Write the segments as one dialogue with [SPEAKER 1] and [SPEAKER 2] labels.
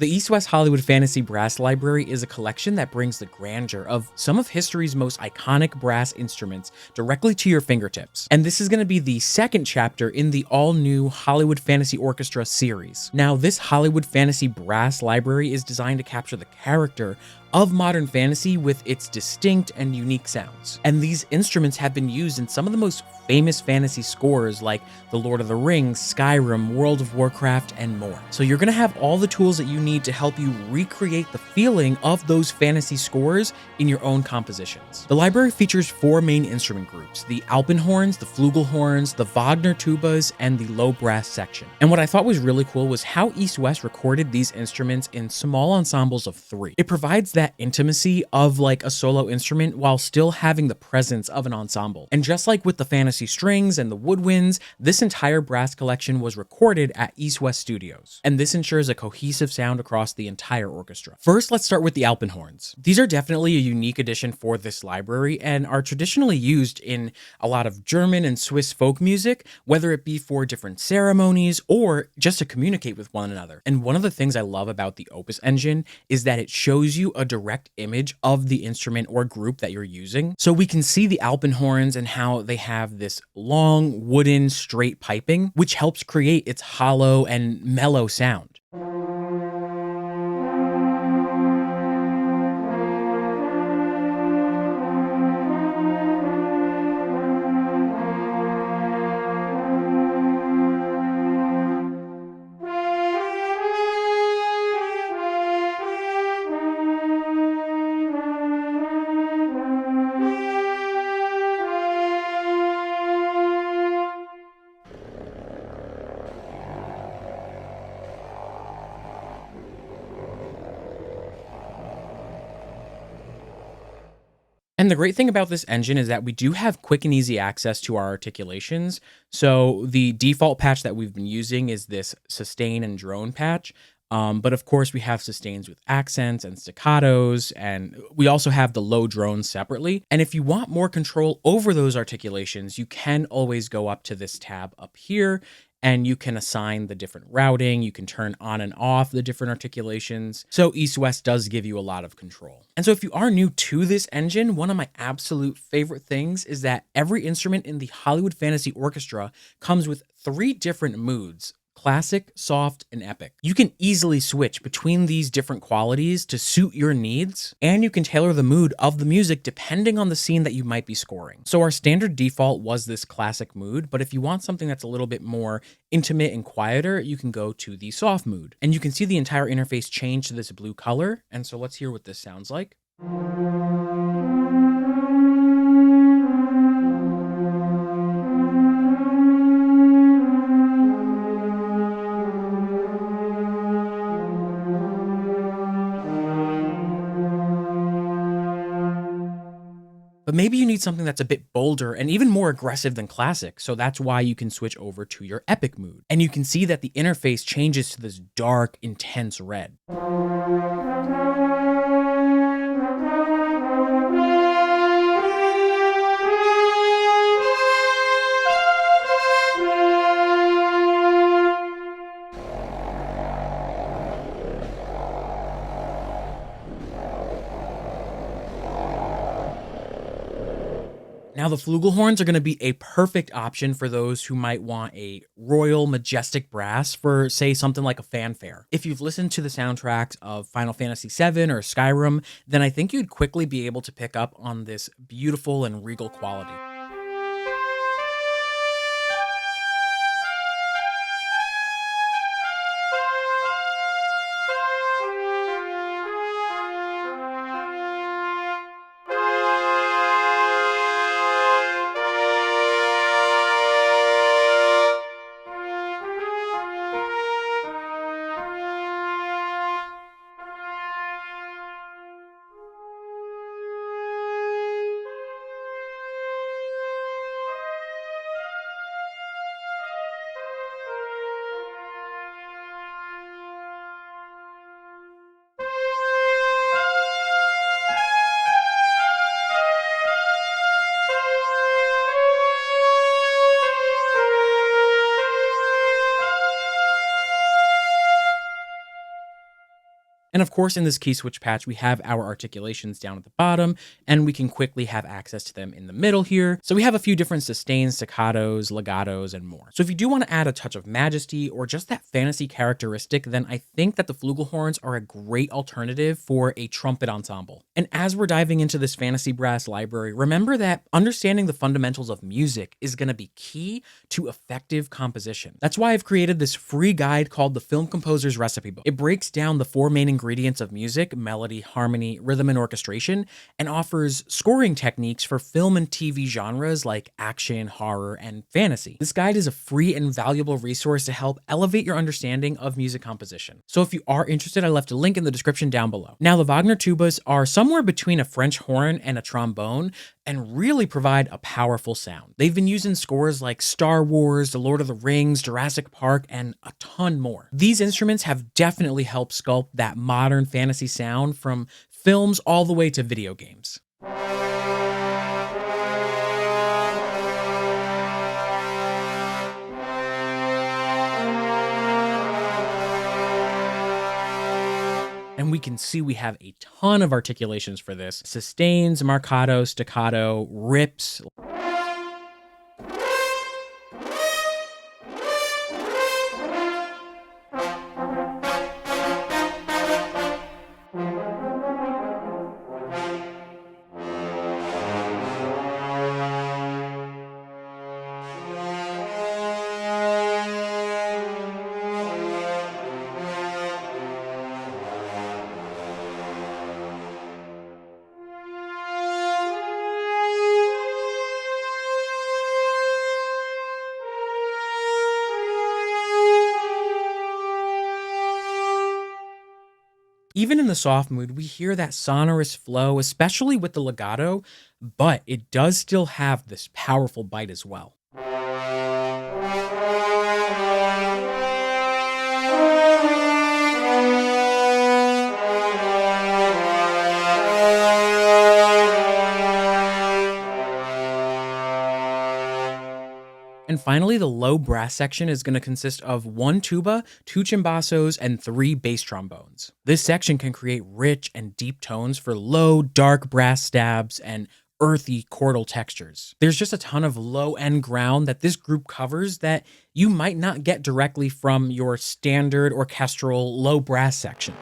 [SPEAKER 1] The EastWest Hollywood Fantasy Brass Library is a collection that brings the grandeur of some of history's most iconic brass instruments directly to your fingertips. And this is going to be the second chapter in the all-new Hollywood Fantasy Orchestra series. Now, this Hollywood Fantasy Brass Library is designed to capture the character of modern fantasy with its distinct and unique sounds. And these instruments have been used in some of the most famous fantasy scores like The Lord of the Rings, Skyrim, World of Warcraft, and more. So you're gonna have all the tools that you need to help you recreate the feeling of those fantasy scores in your own compositions. The library features 4 main instrument groups: the Alpenhorns, the Flugelhorns, the Wagner Tubas, and the low brass section. And what I thought was really cool was how East West recorded these instruments in small ensembles of 3. It provides that intimacy of like a solo instrument while still having the presence of an ensemble. And just like with the fantasy strings and the woodwinds, this entire brass collection was recorded at East West Studios. And this ensures a cohesive sound across the entire orchestra. First, let's start with the Alpenhorns. These are definitely a unique addition for this library and are traditionally used in a lot of German and Swiss folk music, whether it be for different ceremonies or just to communicate with one another. And one of the things I love about the OPUS engine is that it shows you a direct image of the instrument or group that you're using. So we can see the Alpenhorns and how they have this long wooden straight piping, which helps create its hollow and mellow sound. And the great thing about this engine is that we do have quick and easy access to our articulations. So the default patch that we've been using is this sustain and drone patch. But of course, we have sustains with accents and staccatos, and we also have the low drones separately. And if you want more control over those articulations, you can always go up to this tab up here, and you can assign the different routing. You can turn on and off the different articulations. So EastWest does give you a lot of control. And so if you are new to this engine, one of my absolute favorite things is that every instrument in the Hollywood Fantasy Orchestra comes with 3 different moods: classic, soft, and epic. You can easily switch between these different qualities to suit your needs, and you can tailor the mood of the music depending on the scene that you might be scoring. So our standard default was this classic mood, but if you want something that's a little bit more intimate and quieter, you can go to the soft mood. And you can see the entire interface change to this blue color, and so let's hear what this sounds like. But maybe you need something that's a bit bolder and even more aggressive than classic, so that's why you can switch over to your epic mood. And you can see that the interface changes to this dark, intense red. Now, the Flugelhorns are going to be a perfect option for those who might want a royal, majestic brass for, say, something like a fanfare. If you've listened to the soundtracks of Final Fantasy VII or Skyrim, then I think you'd quickly be able to pick up on this beautiful and regal quality. And of course, in this key switch patch, we have our articulations down at the bottom, and we can quickly have access to them in the middle here. So we have a few different sustains, staccatos, legatos, and more. So if you do want to add a touch of majesty or just that fantasy characteristic, then I think that the Flugelhorns are a great alternative for a trumpet ensemble. And as we're diving into this fantasy brass library, remember that understanding the fundamentals of music is going to be key to effective composition. That's why I've created this free guide called the Film Composer's Recipe Book. It breaks down the 4 main ingredients of music: melody, harmony, rhythm, and orchestration, and offers scoring techniques for film and TV genres like action, horror, and fantasy. This guide is a free and valuable resource to help elevate your understanding of music composition. So if you are interested, I left a link in the description down below. Now, the Wagner Tubas are somewhere between a French horn and a trombone, and really provide a powerful sound. They've been used in scores like Star Wars, The Lord of the Rings, Jurassic Park, and a ton more. These instruments have definitely helped sculpt that modern fantasy sound from films all the way to video games. And we can see we have a ton of articulations for this: sustains, marcato, staccato, rips. Even in the soft mood, we hear that sonorous flow, especially with the legato, but it does still have this powerful bite as well. And finally, the low brass section is going to consist of 1 tuba, 2 chimbassos, and 3 bass trombones. This section can create rich and deep tones for low, dark brass stabs and earthy chordal textures. There's just a ton of low-end ground that this group covers that you might not get directly from your standard orchestral low brass section.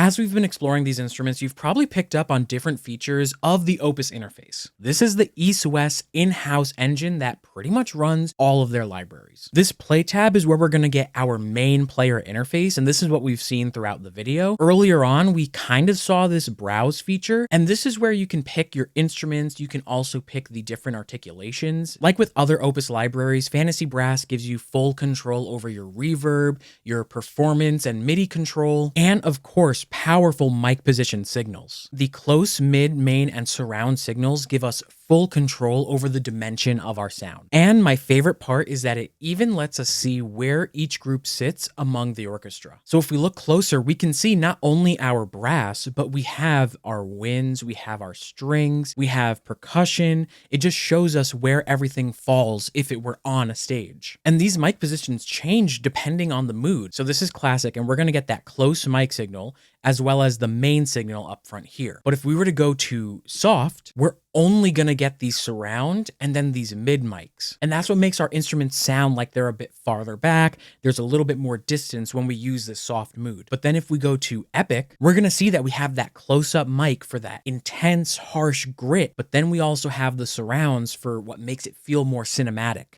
[SPEAKER 1] As we've been exploring these instruments, you've probably picked up on different features of the OPUS interface. This is the EastWest in-house engine that pretty much runs all of their libraries. This play tab is where we're going to get our main player interface, and this is what we've seen throughout the video. Earlier on, we kind of saw this browse feature, and this is where you can pick your instruments. You can also pick the different articulations. Like with other OPUS libraries, Fantasy Brass gives you full control over your reverb, your performance and MIDI control, and of course, powerful mic position signals. The close, mid, main, and surround signals give us full control over the dimension of our sound. And my favorite part is that it even lets us see where each group sits among the orchestra. So if we look closer, we can see not only our brass, but we have our winds, we have our strings, we have percussion. It just shows us where everything falls if it were on a stage. And these mic positions change depending on the mood. So this is classic, and we're going to get that close mic signal as well as the main signal up front here. But if we were to go to soft, we're only going to get these surround and then these mid mics. And that's what makes our instruments sound like they're a bit farther back. There's a little bit more distance when we use this soft mood. But then if we go to epic, we're going to see that we have that close-up mic for that intense, harsh grit. But then we also have the surrounds for what makes it feel more cinematic.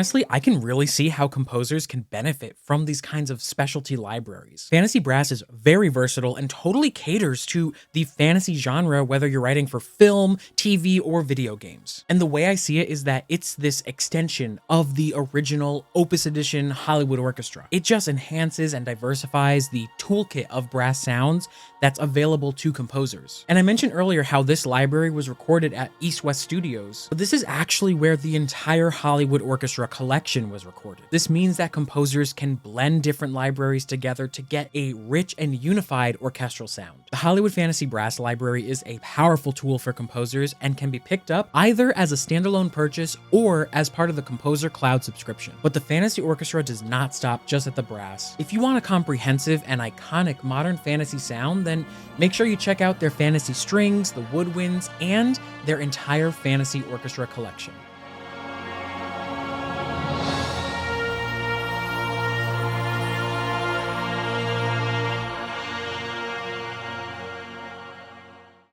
[SPEAKER 1] honestly, I can really see how composers can benefit from these kinds of specialty libraries. Fantasy Brass is very versatile and totally caters to the fantasy genre, whether you're writing for film, TV, or video games. And the way I see it is that it's this extension of the original Opus Edition Hollywood Orchestra. It just enhances and diversifies the toolkit of brass sounds that's available to composers. And I mentioned earlier how this library was recorded at EastWest Studios, but this is actually where the entire Hollywood Orchestra collection was recorded. This means that composers can blend different libraries together to get a rich and unified orchestral sound. The Hollywood Fantasy Brass Library is a powerful tool for composers and can be picked up either as a standalone purchase or as part of the Composer Cloud subscription. But the Fantasy Orchestra does not stop just at the brass. If you want a comprehensive and iconic modern fantasy sound, then make sure you check out their fantasy strings, the woodwinds, and their entire fantasy orchestra collection.